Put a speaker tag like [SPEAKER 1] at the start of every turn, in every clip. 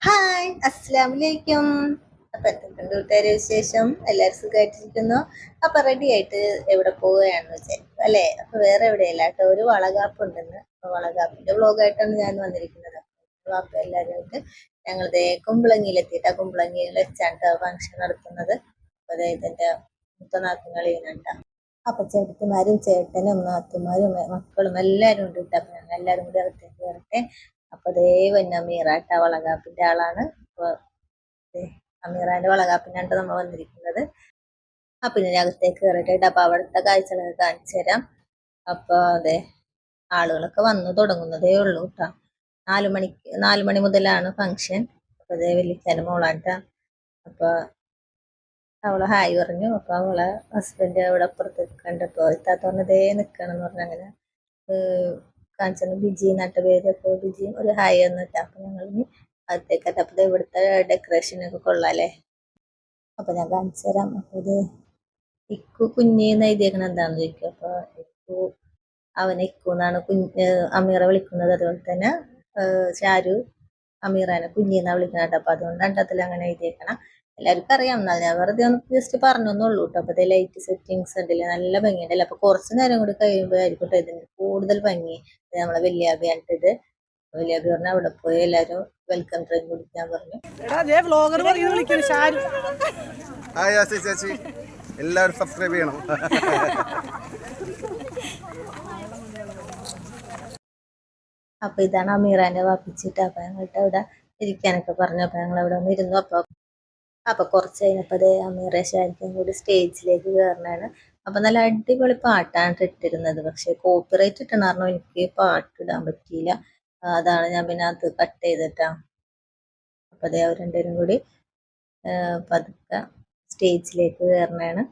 [SPEAKER 1] Hi അസ്സലാമലൈക്കും. അപ്പൊ എന്തൊക്കെയുണ്ട് കൂട്ടുകാരെ വിശേഷം? എല്ലാവരും സുഖമായിട്ടിരിക്കുന്നു. അപ്പൊ റെഡി ആയിട്ട് എവിടെ പോവുകയാണെന്ന് വിചാരിക്കും അല്ലെ. അപ്പൊ വേറെ എവിടെയല്ല കേട്ടോ, ഒരു വളകാപ്പ് ഉണ്ടെന്ന്. അപ്പൊ വളകാപ്പിന്റെ വ്ളോഗായിട്ടാണ് ഞാൻ വന്നിരിക്കുന്നത്. അപ്പൊ എല്ലാവരുമായിട്ട് ഞങ്ങൾ ദേ കുമ്പളങ്ങിയിലെത്തിയിട്ട് ആ കുമ്പളങ്ങിയിൽ വെച്ചാണ് ഫംഗ്ഷൻ നടത്തുന്നത്. അപ്പൊ അതായത് എന്റെ മുത്തനാത്തുകളിയുന്നുണ്ട്. അപ്പൊ ചേട്ടത്തിമാരും ചേട്ടനും നാത്തുമാരും മക്കളും എല്ലാരും ഉണ്ട് കേട്ടോ. അപ്പൊ ഞങ്ങൾ എല്ലാരും കൂടി അകത്തേക്ക് വരട്ടെ. അപ്പൊ ദേ പിന്നെ അമീറാട്ട വളകാപ്പിന്റെ ആളാണ്. അപ്പൊ ദേ അമീറാന്റെ വളകാപ്പിനാണ് നമ്മൾ വന്നിരിക്കുന്നത്. അപ്പൊ ഇനി അകത്തേക്ക് കയറിയിട്ട് അപ്പൊ അവിടുത്തെ കാഴ്ചകളൊക്കെ കാണിച്ചു തരാം. അപ്പൊ അതെ ആളുകളൊക്കെ വന്നു തുടങ്ങുന്നതേ ഉള്ളൂ കേട്ടോ. 4 മണി മുതലാണ് ഫംഗ്ഷൻ. അപ്പൊ അതേ വലിയ മോളാട്ട. അപ്പൊ അവളെ ഹായ് പറഞ്ഞു. അപ്പൊ അവളെ ഹസ്ബൻഡ് അവിടെ അപ്പുറത്ത് കണ്ടപ്പോ ഇത്താത്ത പറഞ്ഞതേ നിക്കണം എന്ന് പറഞ്ഞ അങ്ങനെ കാണിച്ചു. ബിജി നട്ട പേര്. അപ്പോൾ ബിജിയും ഒരു ഹായ് എന്നിട്ട് അപ്പൊ ഞങ്ങൾ ഇനി അകത്തേക്കട്ടെ. അപ്പൊ ഇവിടുത്തെ ഡെക്കറേഷൻ ഒക്കെ കൊള്ളാല്ലേ. അപ്പൊ ഞാൻ കാണിച്ചു തരാം. അപ്പൊ ഇത് ഇക്കു കുഞ്ഞിന്ന് എഴുതിയേക്കണ എന്താന്ന് ചോദിക്കും. അപ്പൊ ഇക്കു അവനെ ഇക്കു എന്നാണ് അമീറ വിളിക്കുന്നത്. അതുപോലെ തന്നെ ഷാരു അമീറാനെ കുഞ്ഞിന്നാ വിളിക്കുന്നത്. അപ്പൊ അതുകൊണ്ട് രണ്ടത്തിൽ അങ്ങനെ എഴുതിയേക്കണം. എല്ലാവർക്കും അറിയാം. എന്നാൽ ഞാൻ വെറുതെ ഒന്ന് ജസ്റ്റ് പറഞ്ഞൊന്നുള്ളൂ കേട്ടോ. അപ്പൊ ലൈറ്റ് സെറ്റിങ്സ് ഉണ്ടല്ലേ, നല്ല ഭംഗിയുണ്ടല്ലോ. അപ്പൊ കുറച്ചു നേരം കൂടി കഴിയുമ്പോഴായിരിക്കും ഇതിന് കൂടുതൽ ഭംഗി. നമ്മളെ വല്യാബിയായിട്ട് ഇത് വലിയാബി പറഞ്ഞ അവിടെ പോയി എല്ലാരും വെൽക്കം ഡ്രിങ്ക് കുടിക്കാൻ പറഞ്ഞു.
[SPEAKER 2] എല്ലാവരും സബ്സ്ക്രൈബ് ചെയ്യണം.
[SPEAKER 1] അപ്പൊ ഇതാണ് അമീറാന്റെ വാപ്പിച്ചിട്ട്. അപ്പൊ ഞങ്ങൾട്ട് അവിടെ ഇരിക്കാനൊക്കെ പറഞ്ഞു. അപ്പൊ ഞങ്ങൾ അവിടെ ഒന്ന് ഇരുന്നു. അപ്പൊ കുറച്ച് കഴിഞ്ഞപ്പോ അതേ അമീറ ഷാരിക്കും കൂടി സ്റ്റേജിലേക്ക് കയറണാണ്. അപ്പൊ നല്ല അടിപൊളി പാട്ടാണ് ഇട്ടിരുന്നത്. പക്ഷെ കോപ്പിറൈറ്റ് ഇട്ടണ കാരണം എനിക്ക് പാട്ട് ഇടാൻ പറ്റിയില്ല. അതാണ് ഞാൻ പിന്നെ അത് കട്ട് ചെയ്തിട്ടാ. അപ്പൊ അതേ അവർ രണ്ടുപേരും കൂടി പതുക്കെ സ്റ്റേജിലേക്ക് കയറണാണ്.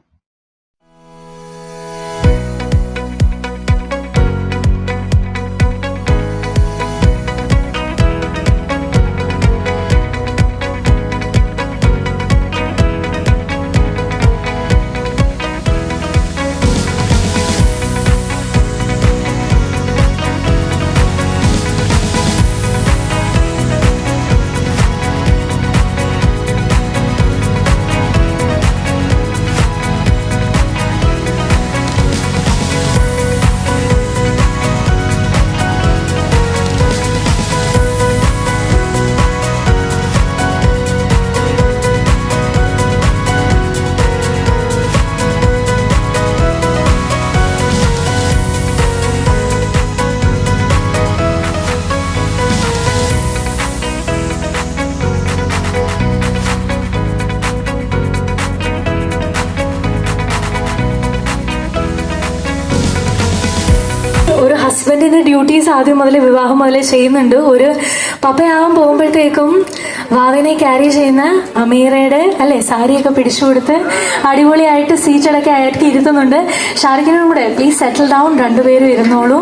[SPEAKER 3] ഹസ്ബൻഡിന്റെ ഡ്യൂട്ടീസ് ആദ്യം മുതൽ വിവാഹം മുതലേ ചെയ്യുന്നുണ്ട്. ഒരു പപ്പയാവാൻ പോകുമ്പോഴത്തേക്കും വാവിനെ ക്യാരി ചെയ്യുന്ന അമീറയുടെ അല്ലെ സാരിയൊക്കെ പിടിച്ചു കൊടുത്ത് അടിപൊളിയായിട്ട് സീറ്റടൊക്കെ ആയിട്ട് ഇരുത്തുന്നുണ്ട്. ഷാരിഖിനും കൂടെ പ്ലീസ് സെറ്റിൽ ഡൗൺ, രണ്ടുപേരും ഇരുന്നോളൂ.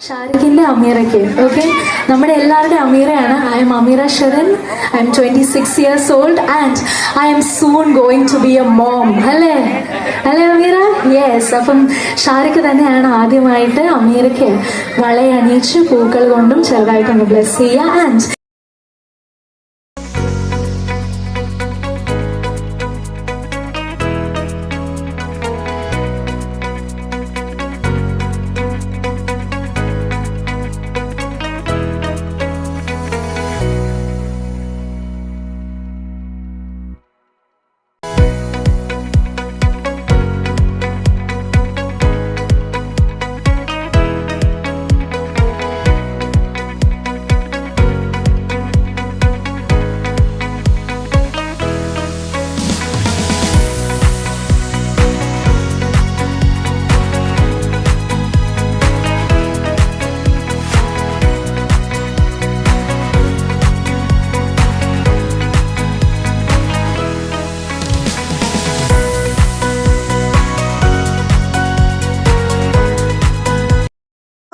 [SPEAKER 3] ഷാരിഖിന്റെ അമീറയ്ക്ക് ഓക്കെ, നമ്മുടെ എല്ലാവരുടെയും അമീറയാണ്. I am Ameera Sherin. I am 26 years old and I am soon going to be a mom. അല്ലേ അല്ലേ അമീറ? യെസ്. അപ്പം ഷാരിഖ് തന്നെയാണ് ആദ്യമായിട്ട് അമീറയ്ക്ക് വളയണിയിച്ച് പൂക്കൾ കൊണ്ടും ചെറുതായിട്ടൊന്ന് ബ്ലെസ് ചെയ്യുക. ആൻഡ്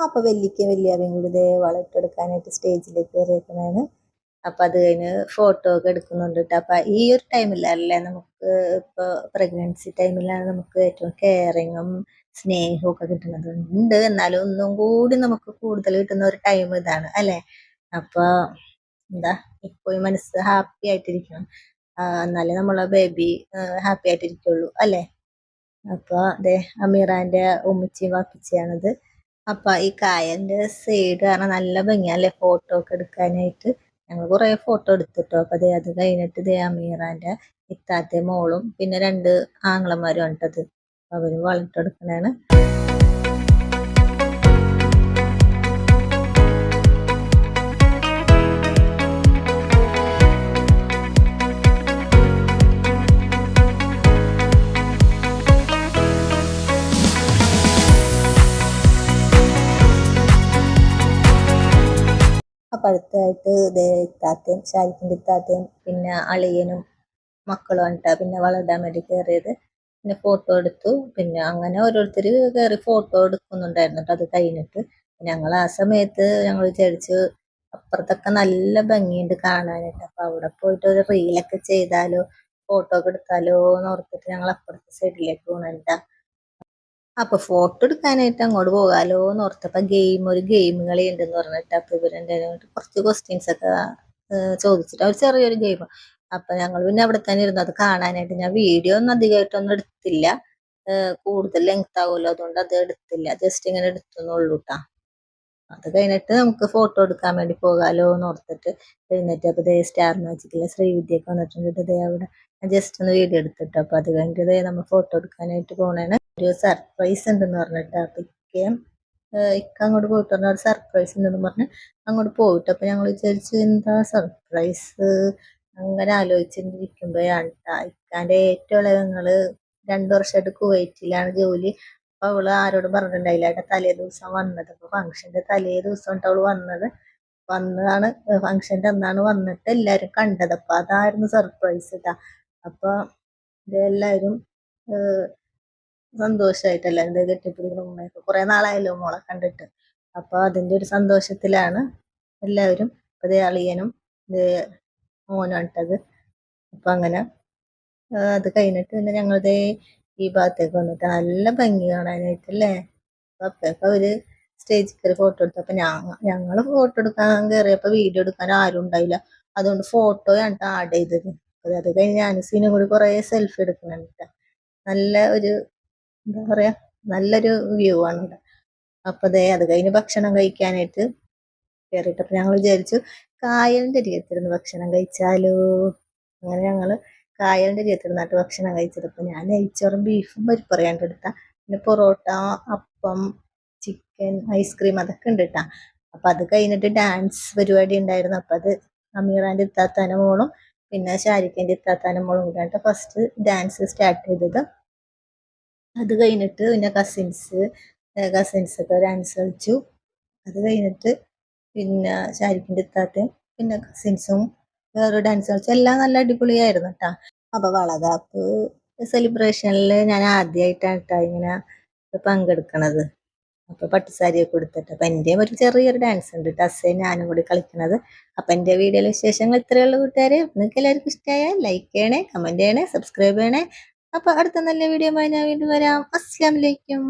[SPEAKER 1] അപ്പൊ വല്യാവയും കൂടി ഇതേ വളർത്തെടുക്കാനായിട്ട് സ്റ്റേജിലേക്ക് കയറിയേക്കണാണ്. അപ്പൊ അത് കഴിഞ്ഞ് ഫോട്ടോ ഒക്കെ എടുക്കുന്നുണ്ട് കേട്ടോ. അപ്പൊ ഈ ഒരു ടൈമിലല്ലേ നമുക്ക് ഇപ്പൊ പ്രഗ്നൻസി ടൈമിലാണ് നമുക്ക് ഏറ്റവും കെയറിങ്ങും സ്നേഹവും ഒക്കെ കിട്ടുന്നത്. ഉണ്ട് എന്നാലും ഒന്നും കൂടി നമുക്ക് കൂടുതൽ കിട്ടുന്ന ഒരു ടൈം ഇതാണ് അല്ലെ. അപ്പൊ എന്താ എപ്പോഴും മനസ്സ് ഹാപ്പി ആയിട്ടിരിക്കണം. എന്നാലേ നമ്മളെ ബേബി ഹാപ്പി ആയിട്ടിരിക്കുള്ളൂ അല്ലേ. അപ്പൊ അതെ അമീറാന്റെ ഉമ്മച്ചിയും വാപ്പിച്ചിയാണത്. അപ്പൊ ഈ കായലിന്റെ സൈഡ് കാരണം നല്ല ഭംഗിയല്ലേ ഫോട്ടോ ഒക്കെ എടുക്കാനായിട്ട്. ഞങ്ങൾ കുറെ ഫോട്ടോ എടുത്തിട്ടോ. അപ്പൊ അതെ അത് കഴിഞ്ഞിട്ട് ഇതേ അമീറാന്റെ ഇത്താത്തെ മോളും പിന്നെ 2 ആങ്ങളമാരും ഉണ്ടത്. അവരും വളർത്തെടുക്കണാണ്. അപ്പൊ അടുത്തായിട്ട് ഇതേ ഇത്താത്തയും ഷാരിഖിന്റെ ഇത്താത്തയും പിന്നെ അളിയനും മക്കളും ഉണ്ടാ പിന്നെ വളരിടാൻ വേണ്ടി കയറിയത്. പിന്നെ ഫോട്ടോ എടുത്തു. പിന്നെ അങ്ങനെ ഓരോരുത്തർ കയറി ഫോട്ടോ എടുക്കുന്നുണ്ടായിരുന്നു ട്ടോ. അത് കഴിഞ്ഞിട്ട് ഞങ്ങൾ ആ സമയത്ത് ഞങ്ങൾ വിചാരിച്ചു അപ്പുറത്തൊക്കെ നല്ല ഭംഗിയുണ്ട് കാണാനായിട്ട്. അപ്പൊ അവിടെ പോയിട്ട് ഒരു റീലൊക്കെ ചെയ്താലോ ഫോട്ടോ ഒക്കെ എടുത്താലോ എന്ന് ഓർത്തിട്ട് ഞങ്ങൾ അപ്പുറത്തെ സൈഡിലേക്ക് പോകണ. അപ്പൊ ഫോട്ടോ എടുക്കാനായിട്ട് അങ്ങോട്ട് പോകാലോ എന്ന് ഓർത്തപ്പോ ഒരു ഗെയിം കളി ഉണ്ടെന്ന് പറഞ്ഞിട്ട് അപ്പൊ ഇവരെന്റെ കുറച്ച് ക്വസ്റ്റ്യൻസ് ഒക്കെ ചോദിച്ചിട്ട് ഒരു ചെറിയൊരു ഗെയിം. അപ്പൊ ഞങ്ങൾ പിന്നെ അവിടെ തന്നെ ഇരുന്നു അത് കാണാനായിട്ട്. ഞാൻ വീഡിയോ ഒന്നും അധികമായിട്ടൊന്നും എടുത്തില്ല, കൂടുതൽ ലെങ്ത് ആവുമല്ലോ, അതുകൊണ്ട് അത് എടുത്തില്ല, ജസ്റ്റ് ഇങ്ങനെ എടുത്തുന്നുള്ളൂ ട്ടാ. അത് കഴിഞ്ഞിട്ട് നമുക്ക് ഫോട്ടോ എടുക്കാൻ വേണ്ടി പോകാലോ എന്ന് ഓർത്തിട്ട് എഴുന്നേറ്റ്. അപ്പൊ ദേ സ്റ്റാർ മാജിക്കിലെ ശ്രീവിദ്യയൊക്കെ വന്നിട്ടുണ്ട്. ദേ അവിടെ ജസ്റ്റ് ഒന്ന് വീഡിയോ എടുത്തിട്ട് അപ്പൊ അത് കഴിഞ്ഞിട്ട് നമ്മൾ ഫോട്ടോ എടുക്കാനായിട്ട് പോണേണ്. ഒരു സർപ്രൈസ് ഉണ്ടെന്ന് പറഞ്ഞിട്ട് അപ്പൊ ഇക്ക അങ്ങോട്ട് പോയിട്ട് പറഞ്ഞ ഒരു സർപ്രൈസ് ഉണ്ടെന്ന് പറഞ്ഞ് അങ്ങോട്ട് പോയിട്ട് അപ്പൊ ഞങ്ങൾ വിചാരിച്ചു എന്താ സർപ്രൈസ് അങ്ങനെ ആലോചിച്ചിരിക്കുമ്പോഴാണ് ഇക്കാന്റെ ഏറ്റവും ഇളയ ഞങ്ങള് 2 വർഷമായിട്ട് കുവൈറ്റിലാണ് ജോലി. അപ്പൊ അവള് ആരോടും പറഞ്ഞിട്ടുണ്ടായില്ല. ഏട്ടാ തലേ ദിവസം വന്നത്. അപ്പൊ ഫംഗ്ഷന്റെ തലേ ദിവസം അവള് വന്നതാണ് ഫംഗ്ഷന്റെ അന്നാണ് വന്നിട്ട് എല്ലാരും കണ്ടത്. അപ്പൊ അതായിരുന്നു സർപ്രൈസ് ഇട്ടാ. അപ്പൊ ഇതെല്ലാരും സന്തോഷായിട്ടല്ല എന്താ കെട്ടിപ്പിടിക്കുന്ന ഉമ്മയൊക്കെ കുറെ നാളായല്ലോ മോളെ കണ്ടിട്ട്. അപ്പൊ അതിന്റെ ഒരു സന്തോഷത്തിലാണ് എല്ലാവരും. അതേ അളിയനും മോനും ഇട്ടത്. അപ്പൊ അങ്ങനെ അത് കഴിഞ്ഞിട്ട് പിന്നെ ഞങ്ങളിതേ ഈ ഭാഗത്തേക്ക് വന്നിട്ട് നല്ല ഭംഗി കാണാനായിട്ടല്ലേ. അപ്പൊക്കെ അവര് സ്റ്റേജിൽ കയറി ഫോട്ടോ എടുത്തു. അപ്പൊ ഞങ്ങള് ഫോട്ടോ എടുക്കാൻ കയറിയപ്പോ വീഡിയോ എടുക്കാൻ ആരും ഉണ്ടായില്ല. അതുകൊണ്ട് ഫോട്ടോയാണ് ആഡ് ചെയ്തത്. അത് കഴിഞ്ഞ് ഞാനും സീനും കൂടി കുറെ സെൽഫി എടുക്കുന്നുണ്ട്. നല്ല ഒരു എന്താ പറയാ നല്ലൊരു വ്യൂ ആണ് ഇവിടെ. അപ്പൊ അത് കഴിഞ്ഞ് ഭക്ഷണം കഴിക്കാനായിട്ട് കയറിയിട്ടപ്പോ ഞങ്ങൾ വിചാരിച്ചു കായലിന്റെ അരികത്തിരുന്ന് ഭക്ഷണം കഴിച്ചാലോ. അങ്ങനെ ഞങ്ങള് കായലിന്റെ അരികത്തിരുന്നിട്ട് ഭക്ഷണം കഴിച്ചത്. അപ്പൊ ഞാൻ നെയ്ച്ചോറും ബീഫും പരിപ്പറിയാണ്ട് എടുത്ത. പിന്നെ പൊറോട്ട, അപ്പം, ചിക്കൻ, ഐസ്ക്രീം അതൊക്കെ ഉണ്ട് കേട്ടാ. അപ്പൊ അത് കഴിഞ്ഞിട്ട് ഡാൻസ് പരിപാടി ഉണ്ടായിരുന്നു. അപ്പൊ അത് അമീറാന്റെ ഇത്താത്താന്റെ മോളും പിന്നെ ഷാരിഖിന്റെ ഇത്താത്താന്റെ മോളും കൂടിയായിട്ട് ഫസ്റ്റ് ഡാൻസ് സ്റ്റാർട്ട് ചെയ്തത്. അത് കഴിഞ്ഞിട്ട് പിന്നെ കസിൻസ് ഒക്കെ ഡാൻസ് കളിച്ചു. അത് കഴിഞ്ഞിട്ട് പിന്നെ ഷാരിഖിന്റെ ഇത്താത്തയും പിന്നെ കസിൻസും വേറെ ഡാൻസ് കളിച്ചു. എല്ലാം നല്ല അടിപൊളിയായിരുന്നു കേട്ടാ. അപ്പൊ വളകാപ്പ് സെലിബ്രേഷനിൽ ഞാൻ ആദ്യമായിട്ടാണ് കേട്ടാ ഇങ്ങനെ പങ്കെടുക്കണത്. അപ്പൊ പട്ടുസാരിയൊക്കെ കൊടുത്തിട്ട് അപ്പൊ എന്റെയും ഒരു ചെറിയൊരു ഡാൻസ് ഉണ്ട് ടസ്സേ ഞാനും കൂടി കളിക്കണത്. അപ്പൊ എന്റെ വീഡിയോയിലെ വിശേഷങ്ങൾ ഇത്രയുള്ള കൂട്ടുകാരെ. നിങ്ങൾക്ക് എല്ലാവർക്കും ഇഷ്ടമായാൽ ലൈക്ക് ചെയ്യണേ, കമന്റ് ചെയ്യണേ, സബ്സ്ക്രൈബ് ചെയ്യണേ. അപ്പൊ അടുത്ത നല്ല വീഡിയോ ഞാൻ വീണ്ടും വരാം. അസ്സലാമു അലൈക്കും.